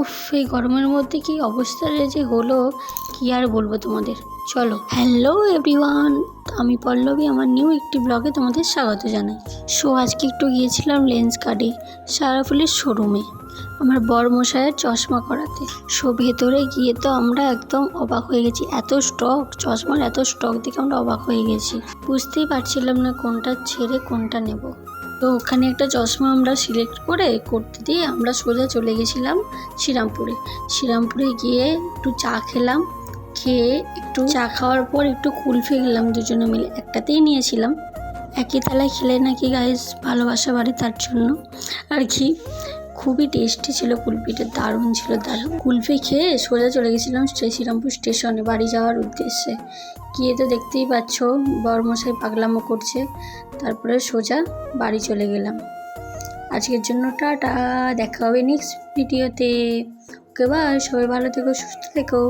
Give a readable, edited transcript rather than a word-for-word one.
উফ, এই গরমের মধ্যে কি অবস্থা যে হলো কি আর বলবো তোমাদের। চলো, হ্যালো এভরিওয়ান, আমি পল্লবী আমার নিউ একটি ব্লগে তোমাদের স্বাগত জানাই। আজকে একটু গিয়েছিলাম লেন্স কার্ডে সারাফুলের শোরুমে আমার বরমশাইয়ের চশমা করাতে। ভেতরে গিয়ে তো আমরা একদম অবাক হয়ে গেছি, এত স্টক, চশমার এত স্টক দেখে আমরা অবাক হয়ে গেছি। বুঝতেই পারছিলাম না কোনটা ছেড়ে কোনটা নেব। তো ওখানে একটা চশমা আমরা সিলেক্ট করতে দিয়ে আমরা সোজা চলে গেছিলাম শ্রীরামপুরে গিয়ে একটু চা খেলাম। খেয়ে একটু চা খাওয়ার পর একটু কুলফি খেলাম দুজনে মিলে, একটাতেই নিয়েছিলাম। একই থালায় খেলে নাকি গাইস ভালোবাসা বাড়ে, তার জন্য আর কি। খুবই টেস্টি ছিল কুলফিটা, দারুণ ছিল দারুণ। কুলফি খেয়ে সোজা চলে গেছিলাম শ্রীরামপুর স্টেশনে বাড়ি যাওয়ার উদ্দেশ্যে। গিয়ে তো দেখতেই পাচ্ছ বরমশাই পাগলামো করছে, তারপরে সোজা বাড়ি চলে গেলাম। আজকের জন্য টাটা, দেখা হবে নেক্সট ভিডিওতে। ওকে বাই, সবাই ভালো থেকো, সুস্থ থেকো।